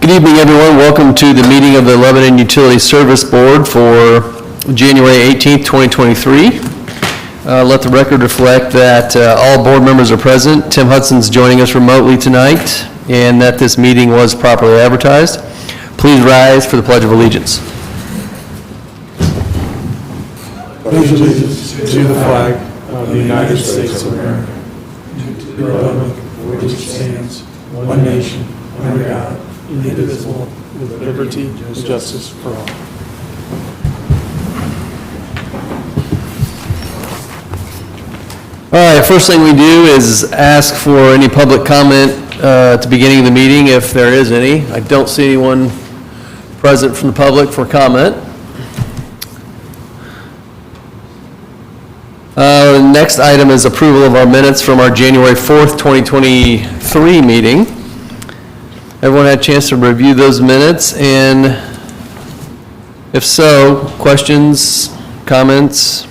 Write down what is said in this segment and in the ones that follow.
Good evening, everyone. Welcome to the meeting of the Lebanon Utility Service Board for January 18th, 2023. Let the record reflect that all board members are present. Tim Hudson's joining us remotely tonight, and that this meeting was properly advertised. Please rise for the Pledge of Allegiance. Pledge allegiance to the flag of the United States of America, and to the republic for which it stands, one nation, under God, indivisible, with liberty and justice for all. All right, first thing we do is ask for any public comment at the beginning of the meeting, if there is any. I don't see anyone present from the public for comment. Next item is approval of our minutes from our January 4th, 2023 meeting. Everyone had a chance to review those minutes, and if so, questions, comments?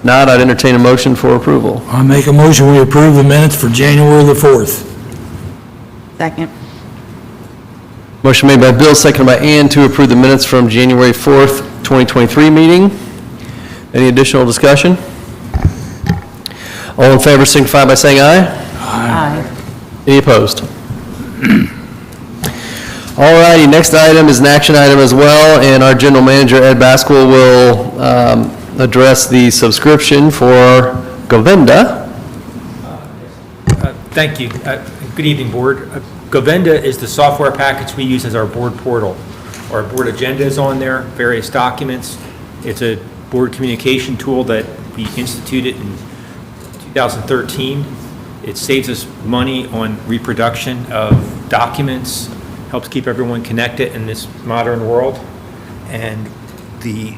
Not, I'd entertain a motion for approval. I make a motion we approve the minutes for January the 4th. Second. Motion made by Bill, seconded by Ann to approve the minutes from January 4th, 2023 meeting. Any additional discussion? All in favor signify by saying aye. Aye. Any opposed? All righty, next item is an action item as well, and our general manager, Ed Basquill, will address the subscription for Govenda. Thank you. Good evening, Board. Govenda is the software package we use as our board portal. Our board agenda is on there, various documents. It's a board communication tool that we instituted in 2013. It saves us money on reproduction of documents, helps keep everyone connected in this modern world. And this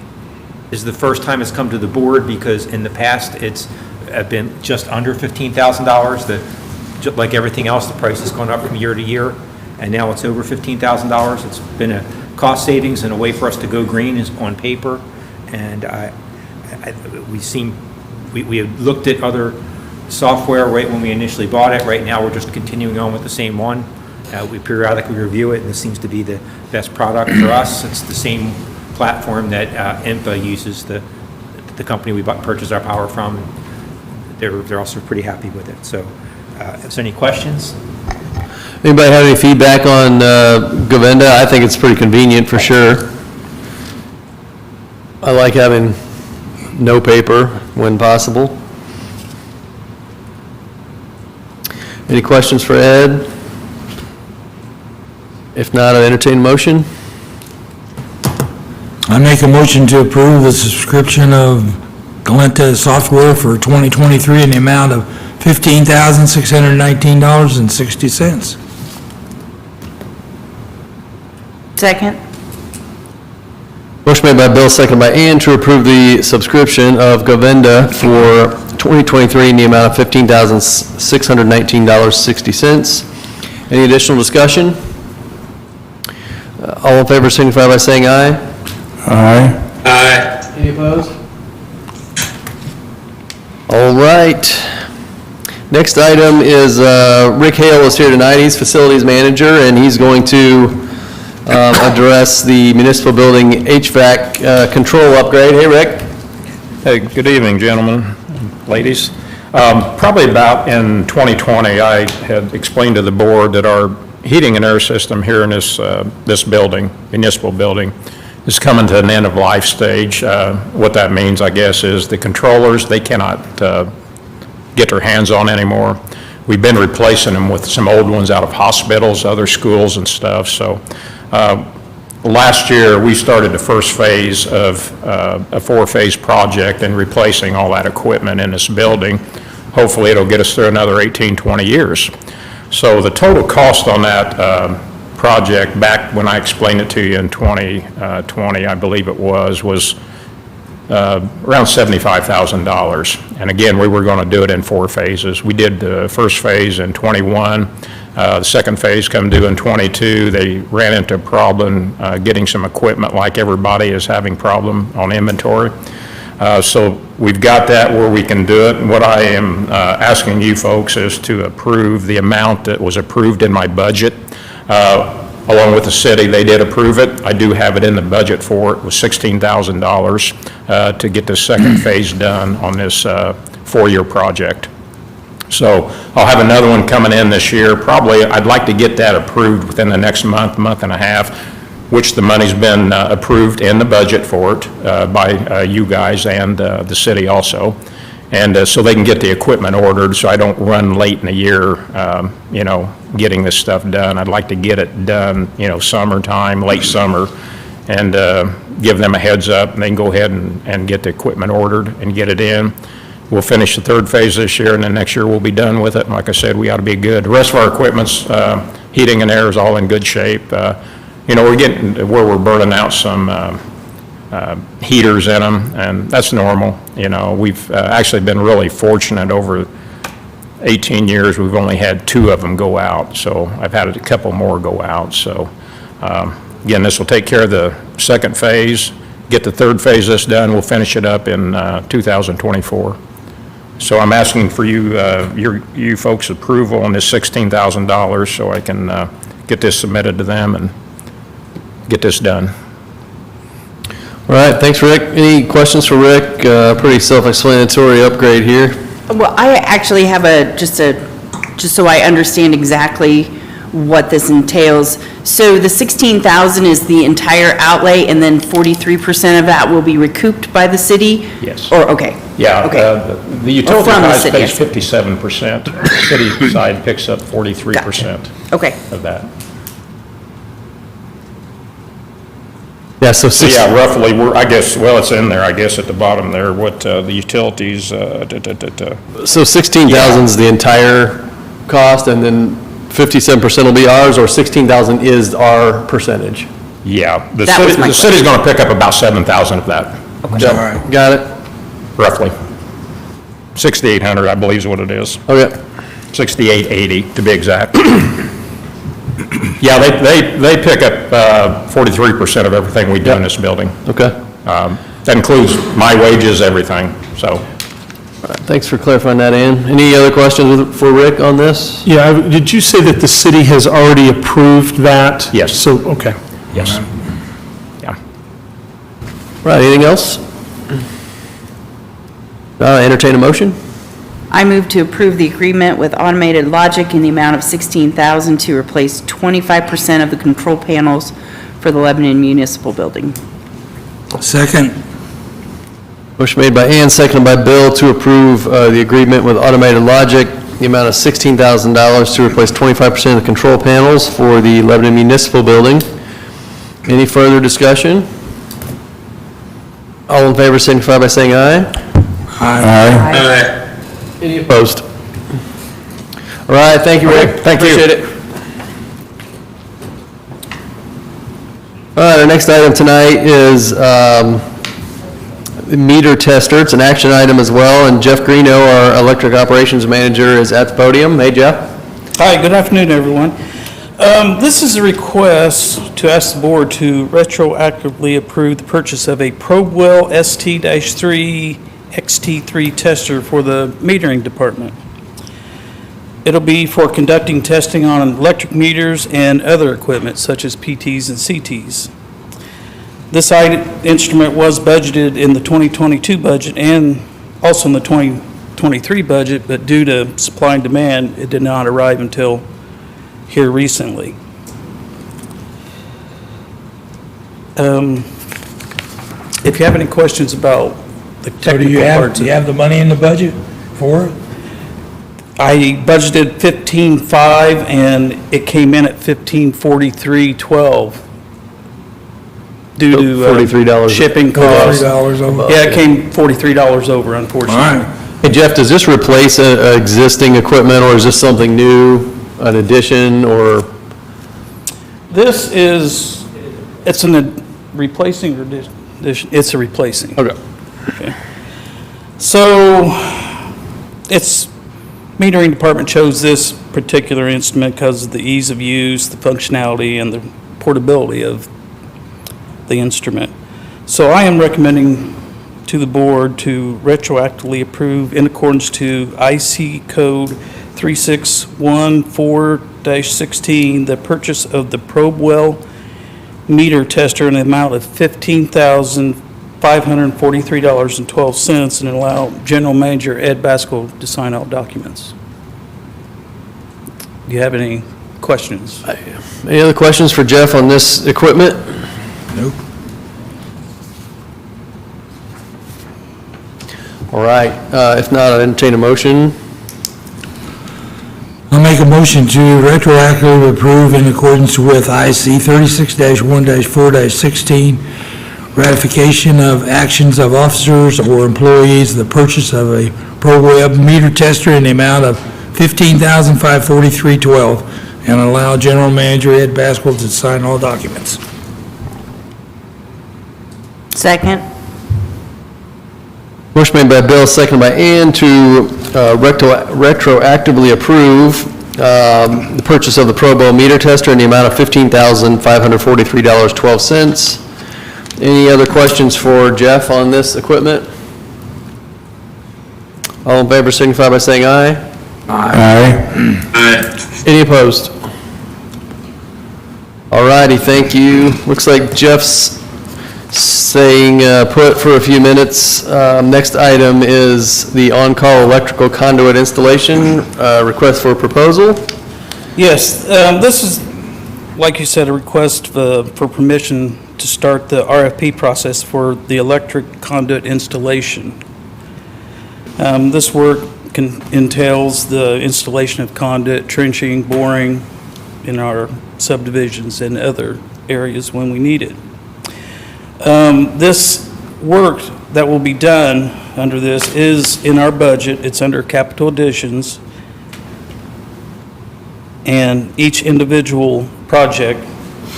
is the first time it's come to the board because in the past it's been just under $15,000. Like everything else, the price has gone up from year to year, and now it's over $15,000. It's been a cost savings and a way for us to go green is on paper. And we had looked at other software right when we initially bought it. Right now we're just continuing on with the same one. We periodically review it, and this seems to be the best product for us. It's the same platform that IMPA uses, the company we purchased our power from. They're also pretty happy with it. So is there any questions? Anybody have any feedback on Govenda? I think it's pretty convenient for sure. I like having no paper when possible. Any questions for Ed? If not, I'll entertain a motion. I make a motion to approve the subscription of Galenta software for 2023 in the amount of $15,619.60. Second. Motion made by Bill, seconded by Ann to approve the subscription of Govenda for 2023 in the amount of $15,619.60. Any additional discussion? All in favor signify by saying aye. Aye. Aye. Any opposed? All right. Next item is Rick Hale is here tonight. He's facilities manager, and he's going to address the municipal building HVAC control upgrade. Hey, Rick. Hey, good evening, gentlemen, ladies. Probably about in 2020, I had explained to the board that our heating and air system here in this building, municipal building, is coming to an end of life stage. What that means, I guess, is the controllers, they cannot get their hands on anymore. We've been replacing them with some old ones out of hospitals, other schools and stuff. So last year, we started the first phase of a 4-phase project in replacing all that equipment in this building. Hopefully, it'll get us through another 18, 20 years. So the total cost on that project, back when I explained it to you in 2020, I believe it was around $75,000. And again, we were going to do it in 4 phases. We did the first phase in 21. The second phase come due in 22. They ran into a problem getting some equipment, like everybody is having problem on inventory. So we've got that where we can do it. And what I am asking you folks is to approve the amount that was approved in my budget. Along with the city, they did approve it. I do have it in the budget for it. It was $16,000 to get the second phase done on this 4-year project. So I'll have another one coming in this year. Probably, I'd like to get that approved within the next month, month and a half, which the money's been approved in the budget for it by you guys and the city also. And so they can get the equipment ordered, so I don't run late in the year, getting this stuff done. I'd like to get it done, summertime, late summer, and give them a heads up, and they can go ahead and get the equipment ordered and get it in. We'll finish the third phase this year, and then next year we'll be done with it. And like I said, we ought to be good. The rest of our equipment's, heating and air is all in good shape. We're getting to where we're burning out some heaters in them, and that's normal. We've actually been really fortunate over 18 years. We've only had 2 of them go out, so I've had a couple more go out. So again, this will take care of the second phase, get the third phase this done. We'll finish it up in 2024. So I'm asking for you folks' approval on this $16,000 so I can get this submitted to them and get this done. All right, thanks, Rick. Any questions for Rick? Pretty self-explanatory upgrade here. Well, I actually have just so I understand exactly what this entails. So the 16,000 is the entire outlay, and then 43% of that will be recouped by the city? Yes. Or, okay. Yeah, Okay. the utility Or from the side city, pays yes. 57%. The city side picks up 43% Okay. of that. Yeah, so So yeah, roughly, it's in there, I guess, at the bottom there, what the utilities, So 16,000 is the entire cost, and then 57% will be ours, or 16,000 is our percentage? yeah. That was my The city's going to pick up about 7,000 of that, Yep, got it? roughly. 6,800, I believe is what it is. Okay. 6,880 to be exact. Yeah, they pick up 43% of everything we do in this building. Okay. That includes my wages, everything, so. Thanks for clarifying that, Ann. Any other questions for Rick on this? Yeah, did you say that the city has already approved that? Yes. So, okay. Yes. Yeah. Right, anything else? Entertain a motion? I move to approve the agreement with Automated Logic in the amount of $16,000 to replace 25% of the control panels for the Lebanon Municipal Building. Second. Motion made by Ann, seconded by Bill to approve the agreement with Automated Logic, the amount of $16,000 to replace 25% of the control panels for the Lebanon Municipal Building. Any further discussion? All in favor signify by saying aye. Aye. Any opposed? All right, thank you, Rick. Thank you. Appreciate it. All right, our next item tonight is the meter tester. It's an action item as well, and Jeff Greeno, our electric operations manager, is at the podium. Hey, Jeff. Hi, good afternoon, everyone. This is a request to ask the board to retroactively approve the purchase of a ProbeWell ST-3 XT3 tester for the metering department. It'll be for conducting testing on electric meters and other equipment such as PTs and CTs. This instrument was budgeted in the 2022 budget and also in the 2023 budget, but due to supply and demand, it did not arrive until here recently. If you have any questions about the So do technical you parts of it. have the money in the budget for it? I budgeted 15.5 and it came in at 1543.12 due to $43 shipping costs. $3 over? Yeah, it came $43 over, unfortunately. All right. Hey, Jeff, does this replace existing equipment, or is this something new, an addition, or? This is, it's replacing or addition? It's a replacing. Okay. So, metering department chose this particular instrument because of the ease of use, the functionality, and the portability of the instrument. So I am recommending to the board to retroactively approve in accordance to IC code 3614-16, the purchase of the probe well meter tester in the amount of $15,543.12, and allow General Manager Ed Baskell to sign all documents. Do you have any questions? Any other questions for Jeff on this equipment? Nope. All right, if not, I'll entertain a motion. I'll make a motion to retroactively approve in accordance with IC 36-1-4-16, ratification of actions of officers or employees, the purchase of a ProWeb meter tester in the amount of $15,543.12, and allow General Manager Ed Baskell to sign all documents. Second? Motion made by Bill, seconded by Ann to retroactively approve the purchase of the Probo meter tester in the amount of $15,543.12. Any other questions for Jeff on this equipment? All in favor signify by saying aye. Aye. Any opposed? All righty, thank you. Looks like Jeff's staying put for a few minutes. Next item is the on-call electrical conduit installation, request for proposal. Yes, this is, like you said, a request for permission to start the RFP process for the electric conduit installation. This work entails the installation of conduit, trenching, boring in our subdivisions and other areas when we need it. This work that will be done under this is in our budget. It's under capital additions. And each individual project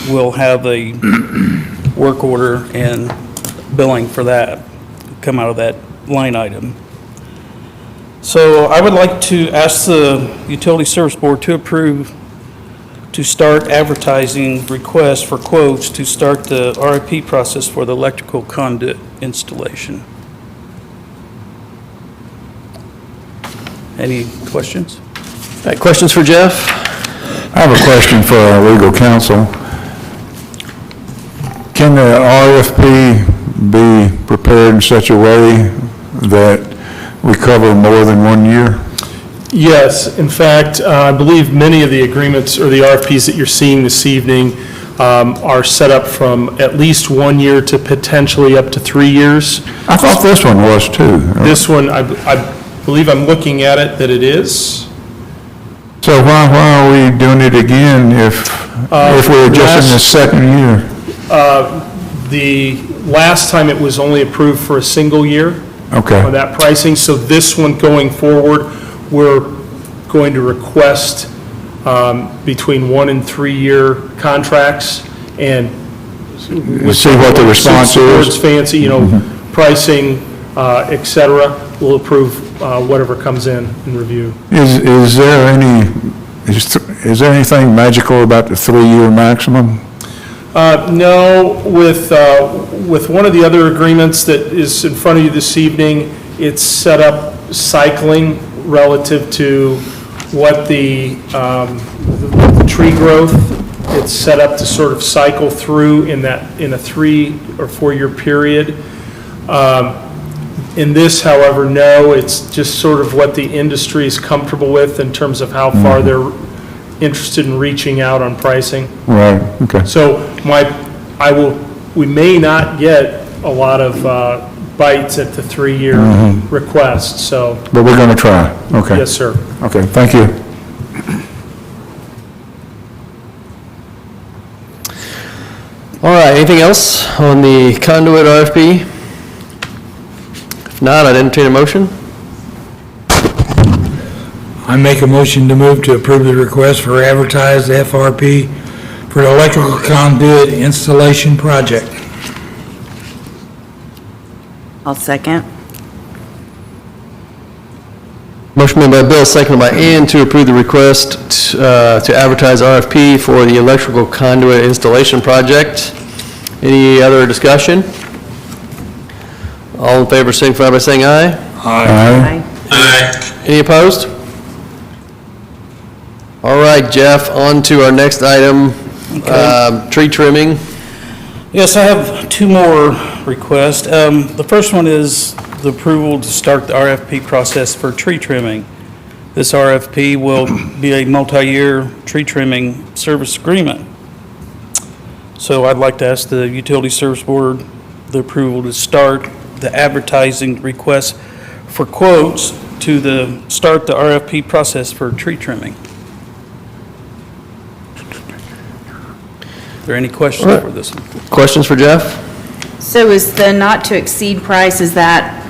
will have a work order and billing for that, come out of that line item. So I would like to ask the Utility Service Board to approve to start advertising requests for quotes to start the RFP process for the electrical conduit installation. Any questions? All right, questions for Jeff? I have a question for our legal counsel. Can the RFP be prepared in such a way that we cover more than 1 year? Yes, in fact, I believe many of the agreements or the RFPs that you're seeing this evening are set up from at least 1 year to potentially up to 3 years. I thought this one was too. This one, I believe I'm looking at it, that it is. So why are we doing it again if we're just in the second year? The last time it was only approved for a single year. Okay. On that pricing, so this one going forward, we're going to request between 1 and 3 year contracts, and We'll see what the response Board's is. fancy, pricing, et cetera, we'll approve whatever comes in review. Is there anything magical about the 3-year maximum? No, with one of the other agreements that is in front of you this evening, it's set up cycling relative to what the tree growth, it's set up to sort of cycle through in a 3 or 4 year period. In this, however, no, it's just sort of what the industry is comfortable with in terms of how far they're interested in reaching out on pricing. Right, okay. So we may not get a lot of bites at the 3-year request, so, But we're going to try, okay. yes, sir. Okay, thank you. All right, anything else on the conduit RFP? If not, I'd entertain a motion. I make a motion to move to approve the request for advertised FRP for the electrical conduit installation project. I'll second. Motion made by Bill, seconded by Ann to approve the request to advertise RFP for the electrical conduit installation project. Any other discussion? All in favor signify by saying aye. Aye. Aye. Any opposed? All right, Jeff, on to our next item, tree trimming. Yes, I have two more requests. The first one is the approval to start the RFP process for tree trimming. This RFP will be a multi-year tree trimming service agreement. So I'd like to ask the Utility Service Board the approval to start the advertising request for quotes to start the RFP process for tree trimming. Are there any questions for this one? Questions for Jeff? So is the not to exceed price, is that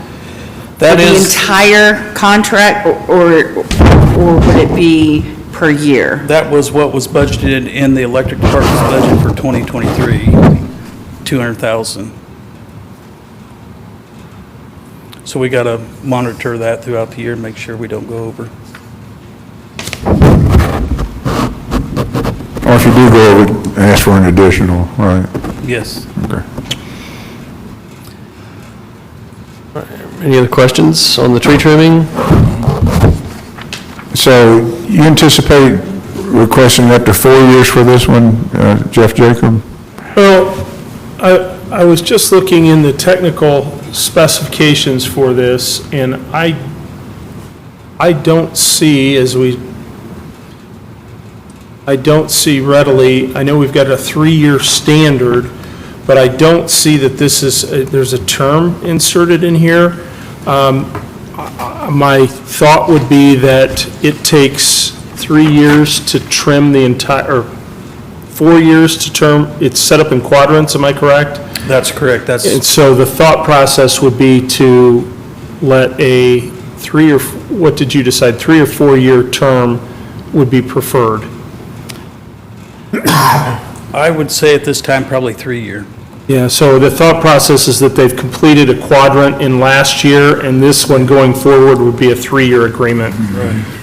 That the is, entire contract, or would it be per year? that was what was budgeted in the electric department's budget for 2023, 200,000. So we got to monitor that throughout the year and make sure we don't go over. Or if you do go over, ask for an additional, right? Yes. Okay. Any other questions on the tree trimming? So you anticipate requesting up to 4 years for this one, Jeff Jacob? Well, I was just looking in the technical specifications for this, and I don't see readily, I know we've got a 3-year standard, but I don't see that this is, there's a term inserted in here. My thought would be that it takes 3 years to trim the entire, or 4 years to term, it's set up in quadrants, am I correct? That's correct. And That's, so the thought process would be to let a what did you decide, 3 or 4 year term would be preferred? I would say at this time, probably 3-year. Yeah, so the thought process is that they've completed a quadrant in last year, and this one going forward would be a 3-year agreement.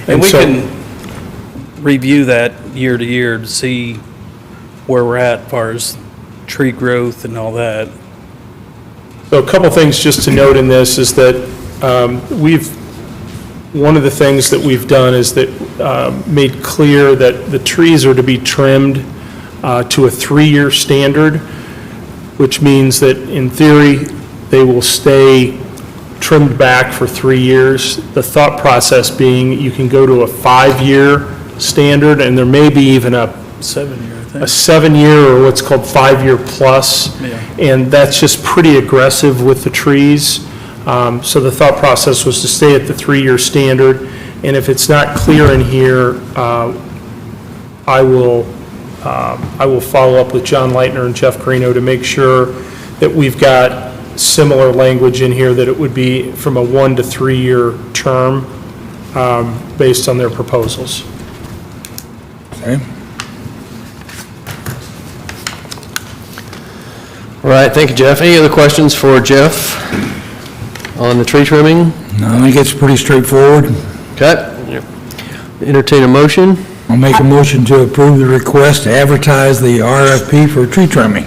And we so- can review that year to year to see where we're at as far as tree growth and all that. So a couple things just to note in this is that one of the things that we've done is that made clear that the trees are to be trimmed to a 3-year standard, which means that in theory, they will stay trimmed back for 3 years. The thought process being you can go to a 5-year standard, and there may be even a 7-year, I think. 7-year or what's called 5-year plus. Yeah. And that's just pretty aggressive with the trees. So the thought process was to stay at the 3-year standard. And if it's not clear in here, I will follow up with John Leitner and Jeff Greeno to make sure that we've got similar language in here, that it would be from a 1 to 3 year term based on their proposals. Okay. All right, thank you, Jeff. Any other questions for Jeff on the tree trimming? No, I think it's pretty straightforward. Okay. Entertain a motion. I'll make a motion to approve the request to advertise the RFP for tree trimming.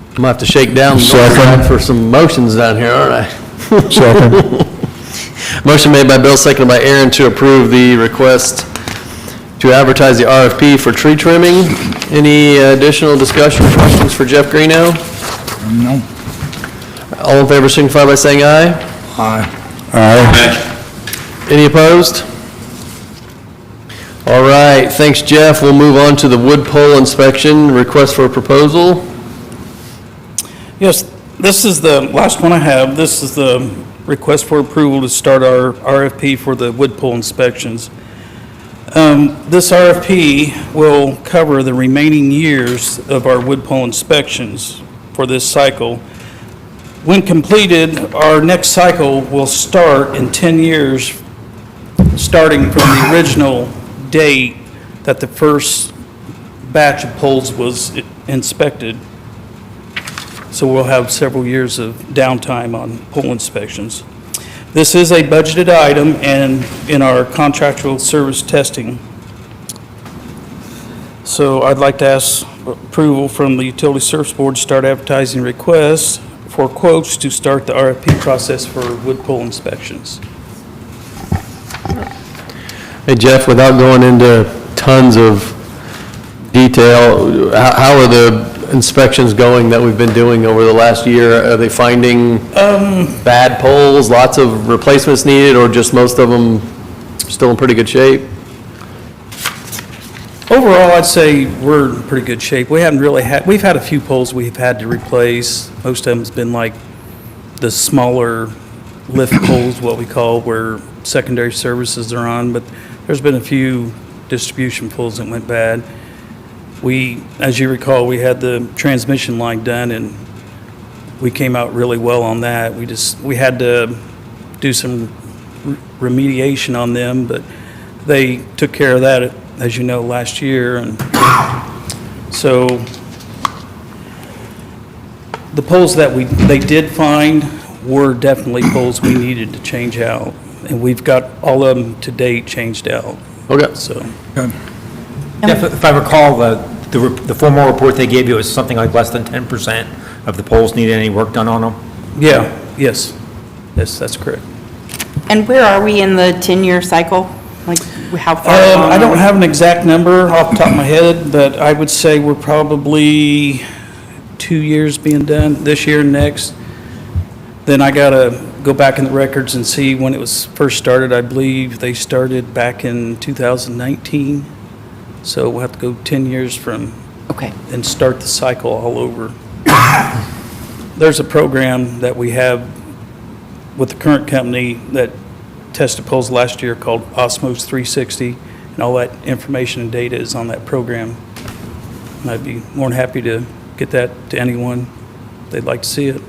I'm gonna have to shake down Second. for some motions down here, aren't I? Second. Motion made by Bill, seconded by Aaron to approve the request to advertise the RFP for tree trimming. Any additional discussion or questions for Jeff Greeno? No? All in favor signify by saying aye. Aye. Aye. Any opposed? All right, thanks, Jeff. We'll move on to the wood pole inspection, request for a proposal. Yes, this is the last one I have. This is the request for approval to start our RFP for the wood pole inspections. This RFP will cover the remaining years of our wood pole inspections for this cycle. When completed, our next cycle will start in 10 years, starting from the original date that the first batch of poles was inspected. So we'll have several years of downtime on pole inspections. This is a budgeted item and in our contractual service testing. So I'd like to ask approval from the Utility Service Board to start advertising requests for quotes to start the RFP process for wood pole inspections. Hey Jeff, without going into tons of detail, how are the inspections going that we've been doing over the last year? Are they finding bad poles, lots of replacements needed, or just most of them still in pretty good shape? Overall, I'd say we're in pretty good shape. We haven't really had, we've had a few poles we've had to replace. Most of them's been like the smaller lift poles, what we call, where secondary services are on, but there's been a few distribution poles that went bad. We, as you recall, we had the transmission line done, and we came out really well on that. We had to do some remediation on them, but they took care of that, as you know, last year. And so the poles that they did find were definitely poles we needed to change out, and we've got all of them to date changed out. Okay. So, Jeff, if I recall, the formal report they gave you was something like less than 10% of the poles needed any work done on them? yes, that's correct. And where are we in the 10-year cycle? Like, how far along I are don't we? have an exact number off the top of my head, but I would say we're probably 2 years being done, this year and next. Then I gotta go back in the records and see when it was first started. I believe they started back in 2019. So we'll have to go 10 years from, Okay. and start the cycle all over. There's a program that we have with the current company that tested poles last year called Osmos 360, and all that information and data is on that program. And I'd be more than happy to get that to anyone they'd like to see it.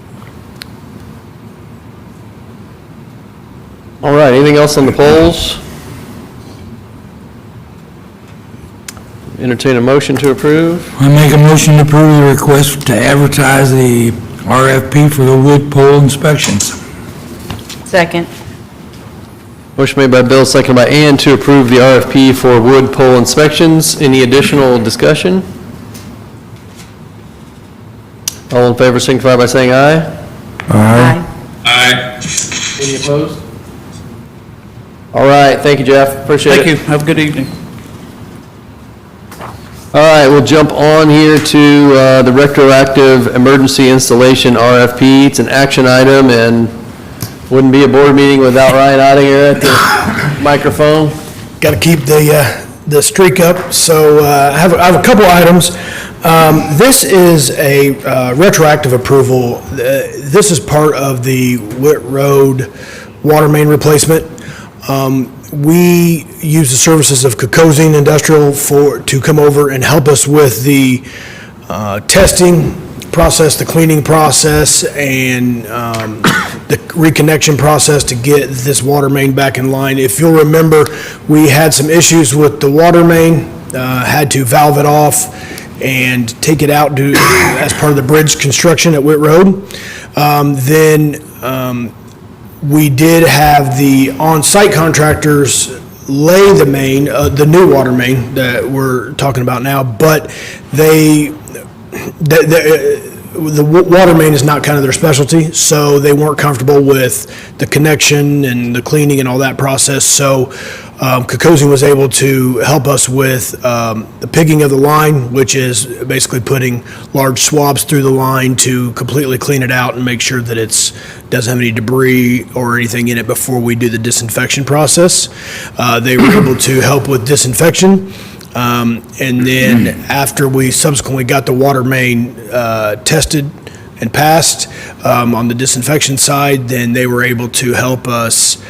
All right, anything else on the polls? Entertain a motion to approve. I make a motion to approve the request to advertise the RFP for the wood pole inspections. Second. Motion made by Bill, seconded by Ann to approve the RFP for wood pole inspections. Any additional discussion? All in favor signify by saying aye. Aye. Any opposed? All right, thank you, Jeff, appreciate it. Thank you, have a good evening. All right, we'll jump on here to the retroactive emergency installation RFP. It's an action item and wouldn't be a board meeting without Ryan Ottinger at the microphone. Got to keep the streak up. So I have a couple items. This is a retroactive approval. This is part of the Witt Road water main replacement. We use the services of Kokosing Industrial to come over and help us with the testing process, the cleaning process, and the reconnection process to get this water main back in line. If you'll remember, we had some issues with the water main, had to valve it off and take it out as part of the bridge construction at Witt Road. We did have the on-site contractors lay the main, the new water main that we're talking about now, but the water main is not kind of their specialty, so they weren't comfortable with the connection and the cleaning and all that process. So Kokosing was able to help us with the pigging of the line, which is basically putting large swabs through the line to completely clean it out and make sure that it doesn't have any debris or anything in it before we do the disinfection process. They were able to help with disinfection. And then after we subsequently got the water main tested and passed on the disinfection side, then they were able to help us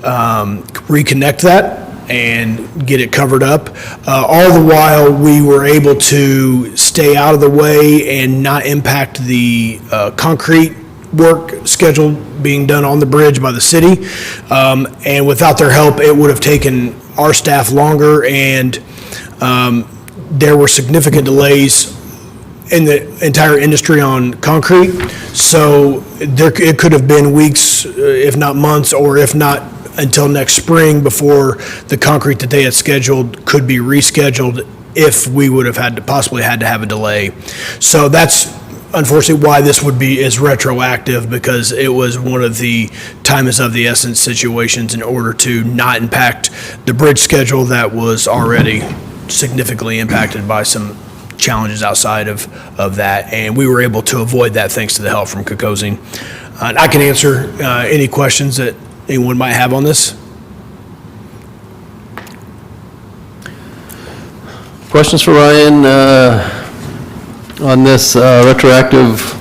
reconnect that and get it covered up. All the while, we were able to stay out of the way and not impact the concrete work schedule being done on the bridge by the city. And without their help, it would have taken our staff longer, and there were significant delays in the entire industry on concrete. So it could have been weeks, if not months, or if not until next spring before the concrete that they had scheduled could be rescheduled if we would have possibly had to have a delay. So that's unfortunately why this is retroactive, because it was one of the time is of the essence situations in order to not impact the bridge schedule that was already significantly impacted by some challenges outside of that, and we were able to avoid that thanks to the help from Kokosing. I can answer any questions that anyone might have on this. Questions for Ryan on this retroactive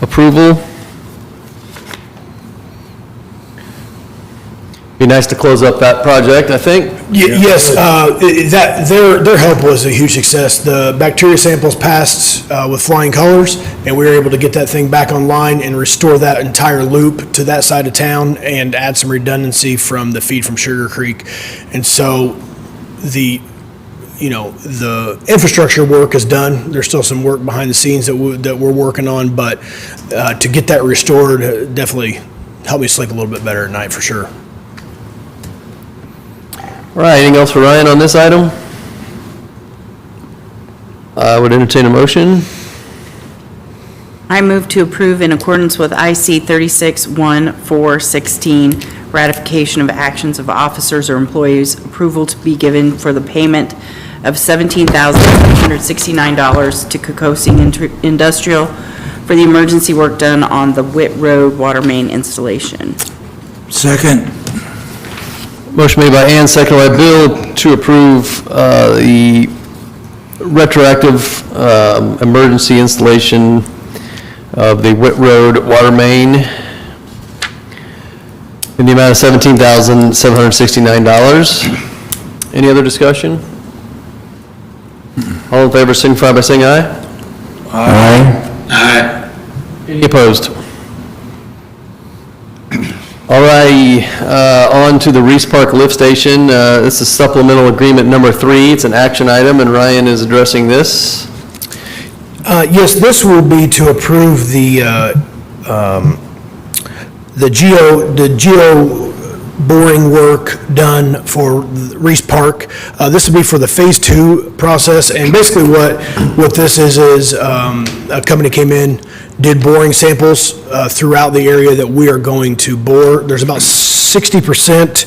approval? Be nice to close up that project, I think. Yes, their help was a huge success. The bacteria samples passed with flying colors, and we were able to get that thing back online and restore that entire loop to that side of town and add some redundancy from the feed from Sugar Creek. And so the infrastructure work is done. There's still some work behind the scenes that we're working on, but to get that restored definitely helped me sleep a little bit better at night for sure. All right, anything else for Ryan on this item? I would entertain a motion. I move to approve in accordance with IC 36-1-416, ratification of actions of officers or employees, approval to be given for the payment of $17,769 to Kokosing Industrial for the emergency work done on the Witt Road water main installation. Second. Motion made by Ann, seconded by Bill to approve the retroactive emergency installation of the Witt Road water main in the amount of $17,769. Any other discussion? All in favor signify by saying aye. Aye. Any opposed? All righty, on to the Reese Park Lift Station. This is supplemental agreement number 3. It's an action item, and Ryan is addressing this. Yes, this will be to approve the geo boring work done for Reese Park. This will be for the Phase 2 process, and basically what this is a company came in, did boring samples throughout the area that we are going to bore. There's about 60%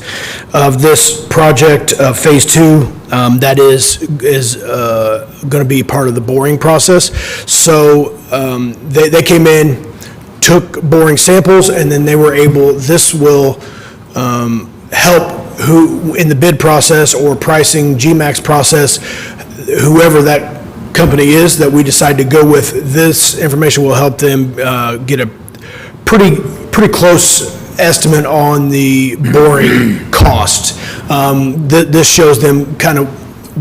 of this project, Phase 2, that is going to be part of the boring process. So they came in, took boring samples, and then they were able, this will help who, in the bid process or pricing GMAX process, whoever that company is that we decide to go with, this information will help them get a pretty close estimate on the boring cost. This shows them kind of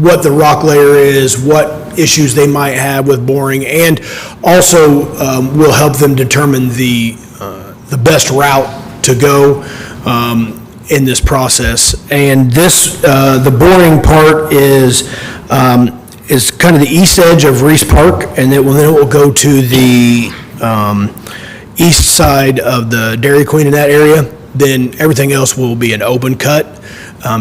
what the rock layer is, what issues they might have with boring, and also will help them determine the best route to go in this process. And this, the boring part is kind of the east edge of Reese Park, and then it will go to the east side of the Dairy Queen in that area. Then everything else will be an open cut.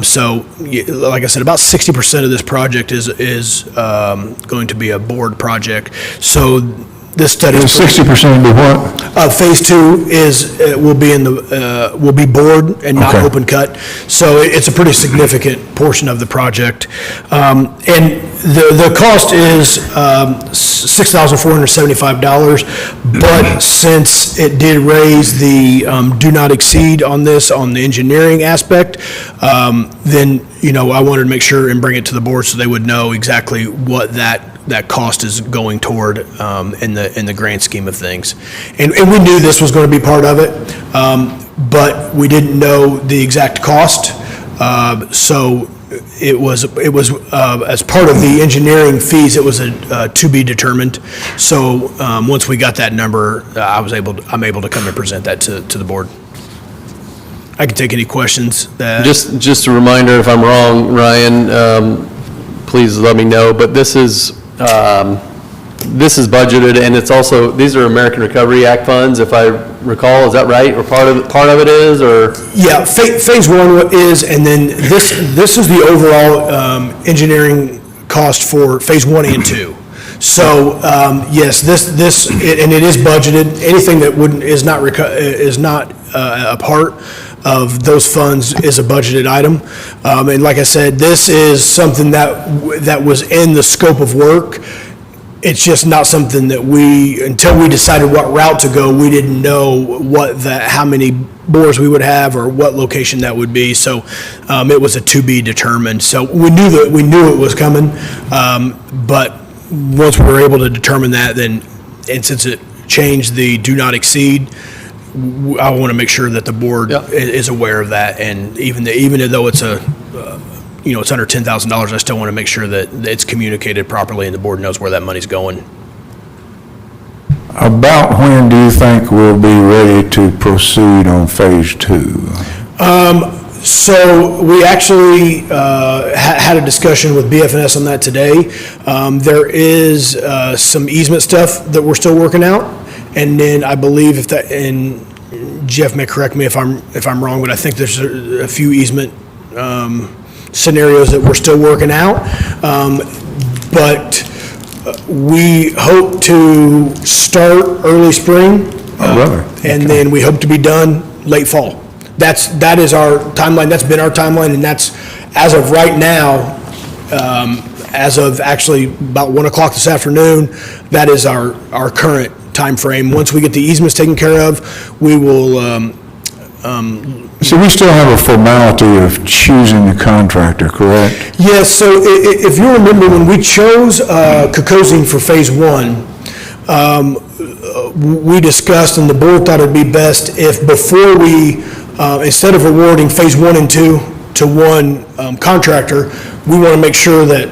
So, like I said, about 60% of this project is going to be a bored project. So this study is 60% be what? Phase 2 will be bored and not Okay. open cut. So it's a pretty significant portion of the project. And the cost is $6,475, but since it did raise the do not exceed on this, on the engineering aspect, then, I wanted to make sure and bring it to the board so they would know exactly what that cost is going toward in the grand scheme of things. And we knew this was going to be part of it, but we didn't know the exact cost. So it was as part of the engineering fees, it was to be determined. So once we got that number, I'm able to come and present that to the board. I can take any questions that. Just a reminder, if I'm wrong, Ryan, please let me know, but this is budgeted, and it's also, these are American Recovery Act funds, if I recall, is that right? Or part of it is, or? Yeah, phase 1 is, and then this is the overall engineering cost for Phase 1 and 2. So, yes, and it is budgeted. Anything that is not a part of those funds is a budgeted item. And like I said, this is something that was in the scope of work. It's just not something that until we decided what route to go, we didn't know how many bores we would have or what location that would be. So it was a to be determined. So we knew it was coming, but once we were able to determine that, and since it changed the do not exceed, I want to make sure that the board is aware of that. And even though it's it's under $10,000, I still want to make sure that it's communicated properly and the board knows where that money's going. About when do you think we'll be ready to proceed on phase 2? So we actually had a discussion with BF&S on that today. There is some easement stuff that we're still working out, and then I believe and Jeff may correct me if I'm wrong, but I think there's a few easement scenarios that we're still working out. But we hope to start early spring. And then we hope to be done late fall. That is our timeline. That's been our timeline, and that's, as of right now, as of actually about 1 o'clock this afternoon, that is our current time frame. Once we get the easements taken care of, we will So we still have a formality of choosing the contractor, correct? Yes, so if you remember when we chose Kokosing for phase 1, we discussed and the board thought it'd be best if before we, instead of awarding phase 1 and 2 to one contractor, we want to make sure that,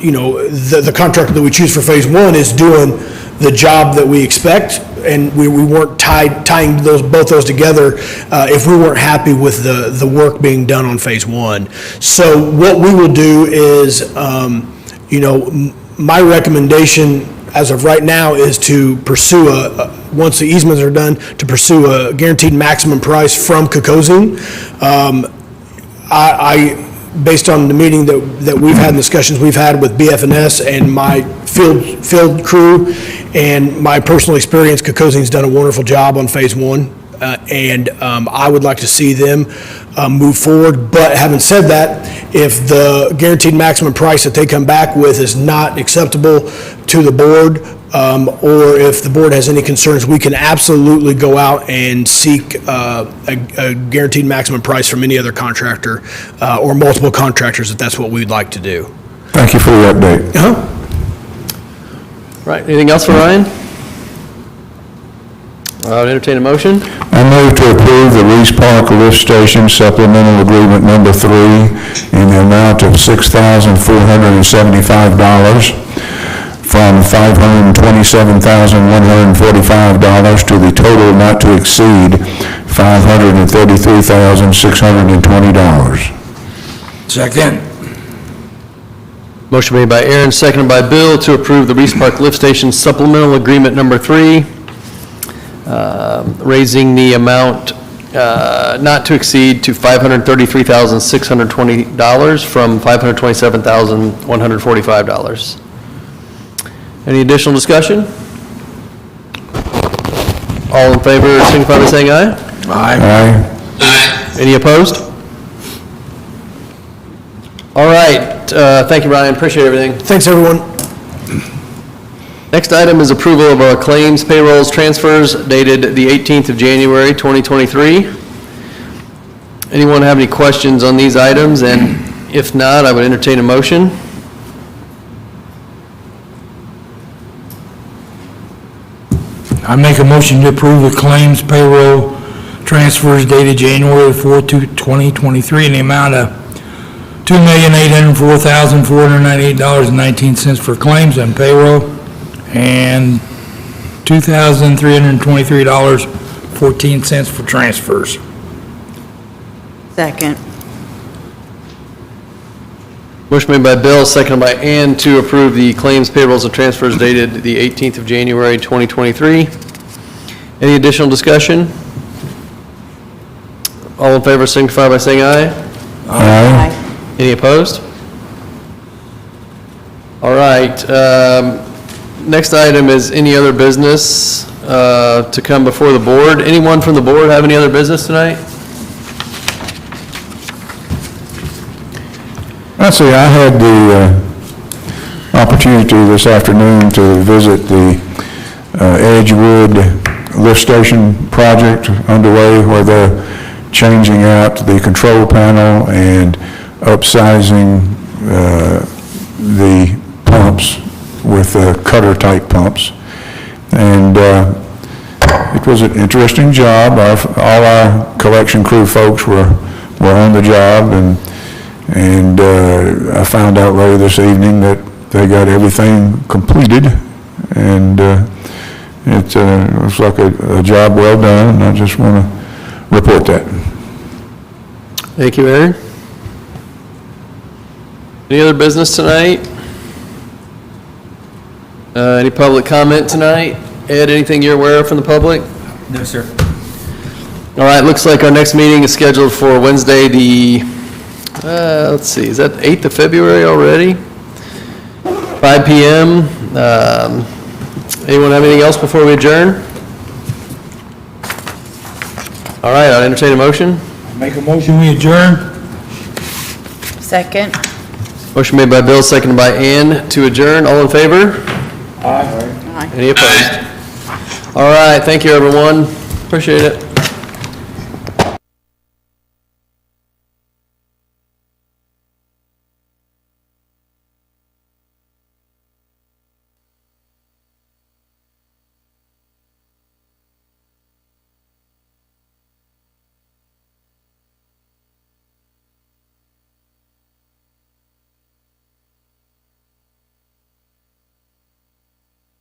the contractor that we choose for phase 1 is doing the job that we expect, and we weren't tying both those together if we weren't happy with the work being done on phase 1. So what we will do is, my recommendation as of right now is to pursue once the easements are done, to pursue a guaranteed maximum price from Kokosing. Based on the meeting that we've had and discussions we've had with BF&S and my field crew and my personal experience, Kokosing's done a wonderful job on phase 1. And I would like to see them move forward. But having said that, if the guaranteed maximum price that they come back with is not acceptable to the board, or if the board has any concerns, we can absolutely go out and seek a guaranteed maximum price from any other contractor or multiple contractors if that's what we'd like to do. Thank you for the update. Right, anything else for Ryan? I would entertain a motion. I move to approve the Reese Park Lift Station Supplemental Agreement Number 3 in the amount of $6,475 from $527,145 to the total not to exceed $533,620. Second. Motion made by Aaron, seconded by Bill to approve the Reese Park Lift Station Supplemental Agreement Number 3, raising the amount not to exceed to $533,620 from $527,145. Any additional discussion? All in favor signify by saying aye. Aye. Any opposed? All right, thank you, Ryan, appreciate everything. Thanks, everyone. Next item is approval of our claims, payrolls, transfers dated the 18th of January, 2023. Anyone have any questions on these items? And if not, I would entertain a motion. I make a motion to approve the claims payroll transfers dated January 4, 2023 in the amount of $2,804,498.19 for claims and payroll, and $2,323.14 for transfers. Second. Motion made by Bill, seconded by Ann to approve the claims, payrolls, and transfers dated the 18th of January, 2023. Any additional discussion? All in favor signify by saying aye. Aye. Any opposed? All right, Next item is any other business to come before the board. Anyone from the board have any other business tonight? I had the opportunity this afternoon to visit the Edgewood lift station project underway, where they're changing out the control panel and upsizing the pumps with cutter-type pumps. And it was an interesting job. All our collection crew folks were on the job, and I found out later this evening that they got everything completed, and it was like a job well done, and I just want to report that. Thank you, Aaron. Any other business tonight? Any public comment tonight? Ed, anything you're aware of from the public? No, sir. All right, looks like our next meeting is scheduled for Wednesday, the, let's see, is that 8th of February already? 5 p.m. Anyone have anything else before we adjourn? All right, I'll entertain a motion. Make a motion, we adjourn? Second. Motion made by Bill, seconded by Ann to adjourn. All in favor? Aye. Any opposed? All right, thank you, everyone. Appreciate it.